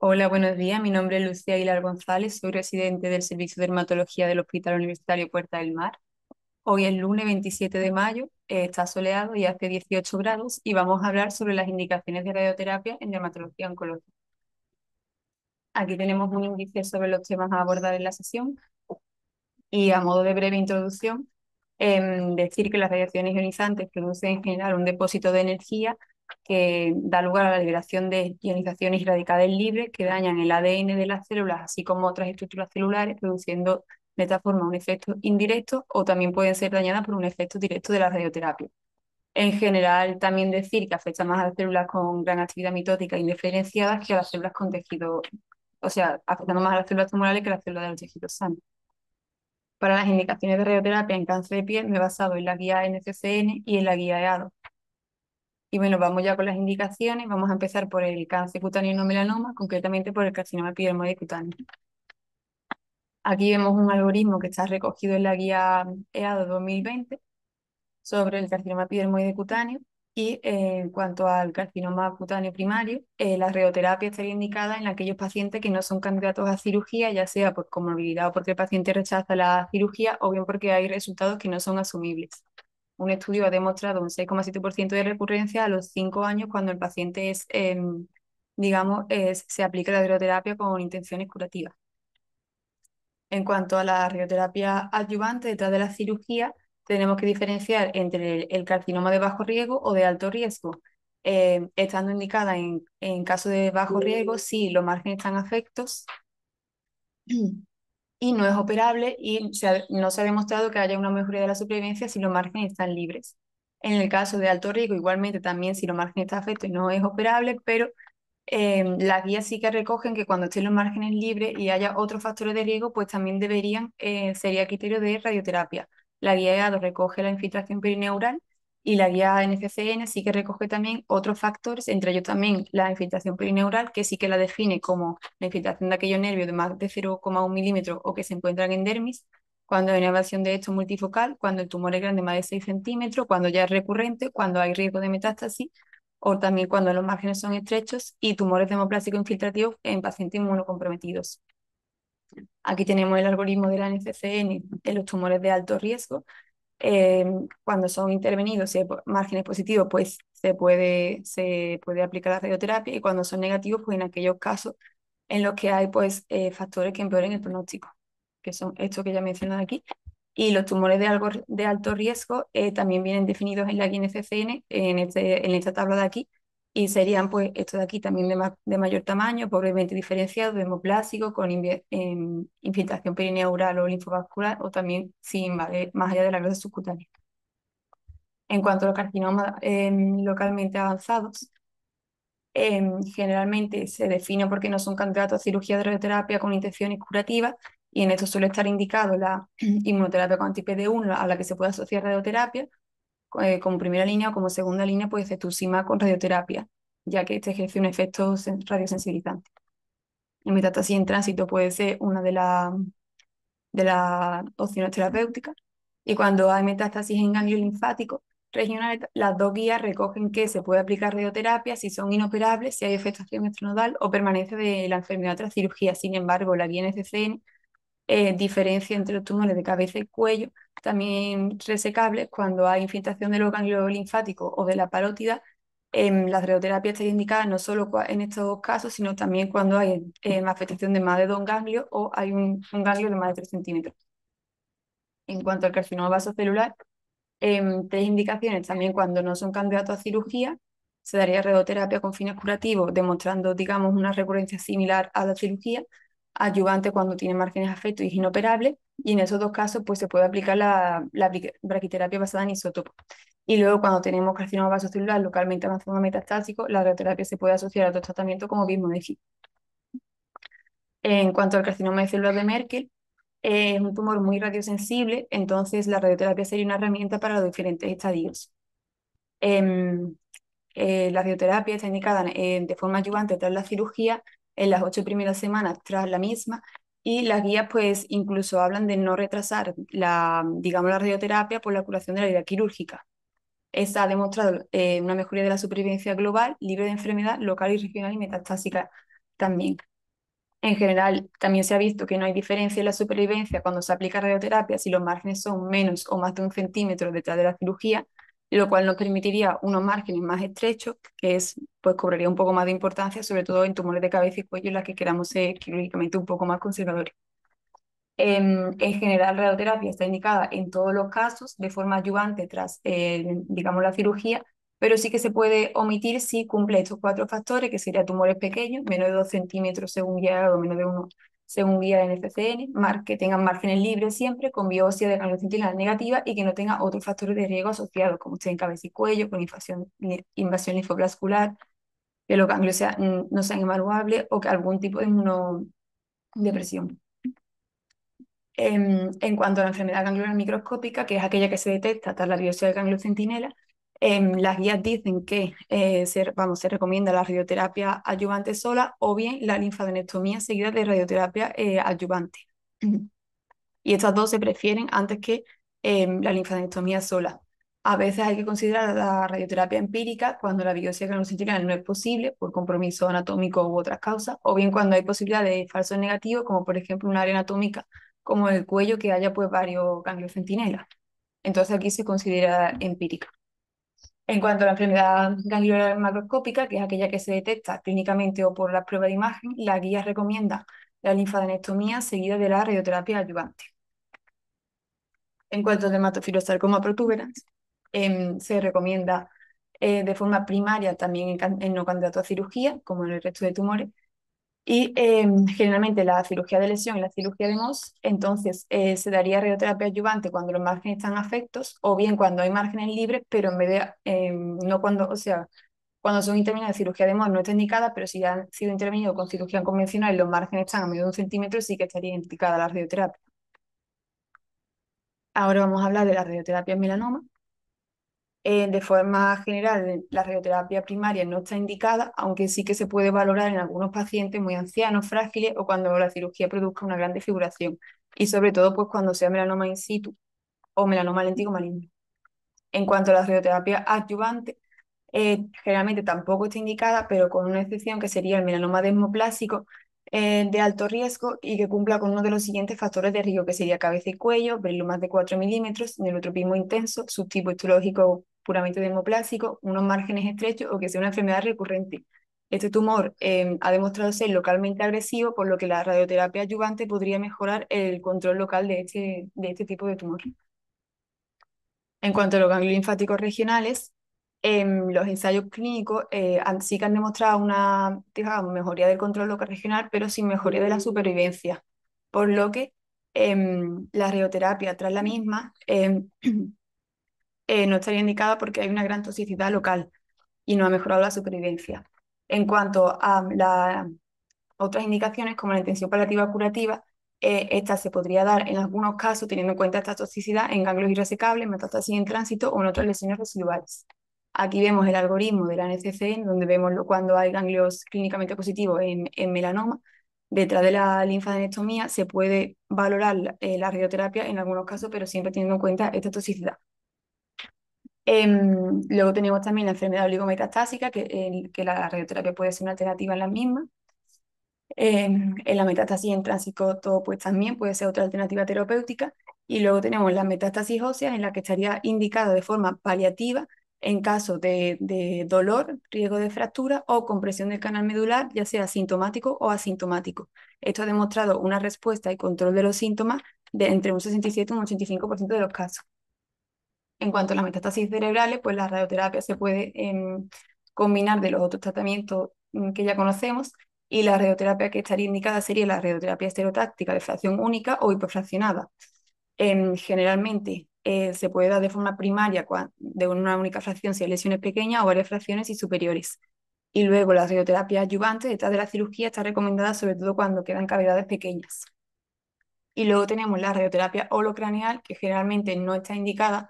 Hola, buenos días. Mi nombre es Lucía Aguilar González. Soy residente del Servicio de Dermatología del Hospital Universitario Puerta del Mar. Hoy es lunes 27 de mayo, está soleado y hace 18 grados y vamos a hablar sobre las indicaciones de radioterapia en dermatología oncológica. Aquí tenemos un índice sobre los temas a abordar en la sesión y a modo de breve introducción, decir que las radiaciones ionizantes producen en general un depósito de energía que da lugar a la liberación de ionizaciones radicales libres que dañan el ADN de las células, así como otras estructuras celulares, produciendo de esta forma un efecto indirecto o también pueden ser dañadas por un efecto directo de la radioterapia. En general, también decir que afecta más a las células con gran actividad mitótica indiferenciadas que a las células con tejido, o sea, afectando más a las células tumorales que a las células de los tejidos sanos. Para las indicaciones de radioterapia en cáncer de piel me he basado en la guía NCCN y en la guía EADO. Y bueno, vamos ya con las indicaciones. Vamos a empezar por el cáncer cutáneo no melanoma, concretamente por el carcinoma epidermoide cutáneo. Aquí vemos un algoritmo que está recogido en la guía EADO 2020 sobre el carcinoma epidermoide cutáneo. Y en cuanto al carcinoma cutáneo primario, la radioterapia estaría indicada en aquellos pacientes que no son candidatos a cirugía, ya sea por comorbilidad o porque el paciente rechaza la cirugía o bien porque hay resultados que no son asumibles. Un estudio ha demostrado un 6,7% de recurrencia a los 5 años cuando el paciente es, digamos, se aplica la radioterapia con intenciones curativas. En cuanto a la radioterapia adyuvante detrás de la cirugía, tenemos que diferenciar entre el carcinoma de bajo riesgo o de alto riesgo. Estando indicada en caso de bajo riesgo si los márgenes están afectos y no es operable y no se ha demostrado que haya una mejoría de la supervivencia si los márgenes están libres. En el caso de alto riesgo, igualmente también si los márgenes están afectos y no es operable, pero las guías sí que recogen que cuando estén los márgenes libres y haya otros factores de riesgo, pues también deberían, sería criterio de radioterapia. La guía EADO recoge la infiltración perineural y la guía NCCN sí que recoge también otros factores, entre ellos también la infiltración perineural, que sí que la define como la infiltración de aquellos nervios de más de 0,1 milímetros o que se encuentran en dermis, cuando hay una evasión de esto multifocal, cuando el tumor es grande más de 6 centímetros, cuando ya es recurrente, cuando hay riesgo de metástasis o también cuando los márgenes son estrechos y tumores demoplásicos infiltrativos en pacientes inmunocomprometidos. Aquí tenemos el algoritmo de la NCCN en los tumores de alto riesgo. Cuando son intervenidos, si hay márgenes positivos, pues se puede aplicar la radioterapia y cuando son negativos, pues en aquellos casos en los que hay pues, factores que empeoren el pronóstico, que son estos que ya he mencionado aquí. Y los tumores de alto riesgo también vienen definidos en la guía NCCN, en esta tabla de aquí, y serían pues estos de aquí también de mayor tamaño, pobremente diferenciados, hemoplásicos, con infiltración perineural o linfovascular, o también sin más allá de la grasa subcutánea. En cuanto a los carcinomas localmente avanzados, generalmente se define porque no son candidatos a cirugía de radioterapia con intenciones curativas y en esto suele estar indicado la inmunoterapia con anti-PD1 a la que se puede asociar radioterapia como primera línea o como segunda línea pues cetuximab con radioterapia, ya que este ejerce un efecto radiosensibilizante. El metástasis en tránsito puede ser una de las opciones terapéuticas. Y cuando hay metástasis en ganglio linfático regional, las dos guías recogen que se puede aplicar radioterapia si son inoperables, si hay afectación extranodal o permanece de la enfermedad tras cirugía. Sin embargo, la guía NCCN diferencia entre los tumores de cabeza y cuello, también resecables, cuando hay infiltración de los ganglios linfáticos o de la parótida. La radioterapia está indicada no solo en estos casos, sino también cuando hay afectación de más de 2 ganglios o hay un ganglio de más de 3 centímetros. En cuanto al carcinoma vasocelular, tres indicaciones también cuando no son candidatos a cirugía, se daría radioterapia con fines curativos, demostrando, digamos, una recurrencia similar a la cirugía, adyuvante cuando tiene márgenes afectos y es inoperable, y en esos dos casos pues se puede aplicar la braquiterapia basada en isótopos. Y luego cuando tenemos carcinoma vasocelular localmente avanzado metastásico, la radioterapia se puede asociar a otros tratamientos como bismuth. En cuanto al carcinoma de células de Merkel, es un tumor muy radiosensible, entonces la radioterapia sería una herramienta para los diferentes estadios. Em, la radioterapia está indicada de forma ayudante tras la cirugía en las 8 primeras semanas tras la misma y las guías pues incluso hablan de no retrasar digamos, la radioterapia por la curación de la herida quirúrgica. Esta ha demostrado una mejoría de la supervivencia global, libre de enfermedad local y regional y metastásica también. En general, también se ha visto que no hay diferencia en la supervivencia cuando se aplica radioterapia si los márgenes son menos o más de 1 centímetro detrás de la cirugía, lo cual nos permitiría unos márgenes más estrechos, que pues cobraría un poco más de importancia, sobre todo en tumores de cabeza y cuello en las que queramos ser quirúrgicamente un poco más conservadores. En general, la radioterapia está indicada en todos los casos de forma ayudante tras, digamos, la cirugía, pero sí que se puede omitir si cumple estos 4 factores, que serían tumores pequeños, menos de 2 centímetros según guía, o menos de 1 según guía en FCN, que tengan márgenes libres siempre, con biopsia de ganglio centinela negativa y que no tenga otros factores de riesgo asociados, como usted en cabeza y cuello, con invasión linfoblascular, que los ganglios no sean evaluables o que algún tipo de inmunodepresión. En cuanto a la enfermedad ganglionar microscópica, que es aquella que se detecta tras la biopsia del ganglio centinela, las guías dicen que se recomienda la radioterapia adyuvante sola o bien la linfadenectomía seguida de radioterapia adyuvante. Y estas dos se prefieren antes que la linfadenectomía sola. A veces hay que considerar la radioterapia empírica cuando la biopsia craniocentrical no es posible por compromiso anatómico u otras causas, o bien cuando hay posibilidad de falsos negativos, como por ejemplo un área anatómica como el cuello que haya pues varios ganglios centinelas. Entonces aquí se considera empírica. En cuanto a la enfermedad ganglionar macroscópica, que es aquella que se detecta clínicamente o por la prueba de imagen, la guía recomienda la linfadenectomía seguida de la radioterapia adyuvante. En cuanto al dermatofibrosarcoma protuberans, se recomienda de forma primaria también en no candidato a cirugía, como en el resto de tumores, y generalmente la cirugía de lesión y la cirugía de Mohs, entonces se daría radioterapia adyuvante cuando los márgenes están afectos, o bien cuando hay márgenes libres, pero en vez de, no cuando, o sea, cuando son intervenidos de cirugía de Mohs no está indicada, pero si han sido intervenidos con cirugía convencional y los márgenes están a medio de 1 centímetro, sí que estaría indicada la radioterapia. Ahora vamos a hablar de la radioterapia en melanoma. De forma general, la radioterapia primaria no está indicada, aunque sí que se puede valorar en algunos pacientes muy ancianos, frágiles o cuando la cirugía produzca una gran desfiguración. Y sobre todo, pues cuando sea melanoma in situ o melanoma lentigo maligno. En cuanto a la radioterapia adyuvante, generalmente tampoco está indicada, pero con una excepción que sería el melanoma desmoplásico de alto riesgo y que cumpla con uno de los siguientes factores de riesgo, que sería cabeza y cuello, verlo más de 4 milímetros, neurotropismo intenso, subtipo histológico puramente desmoplásico, unos márgenes estrechos o que sea una enfermedad recurrente. Este tumor ha demostrado ser localmente agresivo, por lo que la radioterapia adyuvante podría mejorar el control local de este tipo de tumor. En cuanto a los ganglios linfáticos regionales, los ensayos clínicos sí que han demostrado una, digamos, mejoría del control local regional, pero sin mejoría de la supervivencia, por lo que la radioterapia tras la misma no estaría indicada porque hay una gran toxicidad local y no ha mejorado la supervivencia. En cuanto a las otras indicaciones, como la intención paliativa curativa, esta se podría dar en algunos casos teniendo en cuenta esta toxicidad en ganglios irresecables, metástasis en tránsito o en otras lesiones residuales. Aquí vemos el algoritmo de la NCCN, donde vemos cuando hay ganglios clínicamente positivos en melanoma. Detrás de la linfadenectomía se puede valorar la radioterapia en algunos casos, pero siempre teniendo en cuenta esta toxicidad. Luego tenemos también la enfermedad oligometastásica, que la radioterapia puede ser una alternativa en la misma. En la metástasis en tránsito, pues también puede ser otra alternativa terapéutica. Y luego tenemos las metástasis óseas, en la que estaría indicada de forma paliativa en caso de dolor, riesgo de fractura o compresión del canal medular, ya sea sintomático o asintomático. Esto ha demostrado una respuesta y control de los síntomas de entre un 67 y un 85% de los casos. En cuanto a las metástasis cerebrales, pues la radioterapia se puede combinar de los otros tratamientos que ya conocemos, y la radioterapia que estaría indicada sería la radioterapia estereotáctica de fracción única o hiperfraccionada. Generalmente se puede dar de forma primaria de una única fracción si hay lesiones pequeñas o varias fracciones y superiores. Y luego la radioterapia adyuvante detrás de la cirugía está recomendada sobre todo cuando quedan cavidades pequeñas. Y luego tenemos la radioterapia holocraneal, que generalmente no está indicada,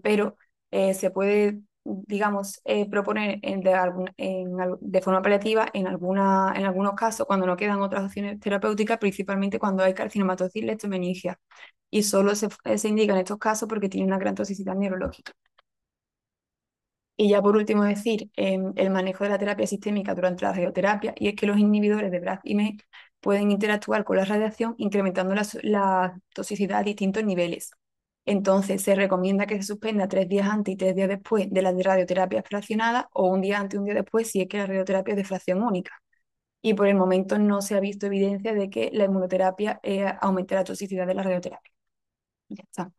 pero se puede, digamos, proponer de forma paliativa en algunos casos cuando no quedan otras opciones terapéuticas, principalmente cuando hay carcinomatosis leptomeningia. Y solo se indica en estos casos porque tiene una gran toxicidad neurológica. Y ya por último decir el manejo de la terapia sistémica durante la radioterapia, y es que los inhibidores de BRAF y MEK pueden interactuar con la radiación incrementando la toxicidad a distintos niveles. Entonces se recomienda que se suspenda 3 días antes y 3 días después de la radioterapia fraccionada o un día antes y un día después si es que la radioterapia es de fracción única. Y por el momento no se ha visto evidencia de que la inmunoterapia aumente la toxicidad de la radioterapia. Ya está.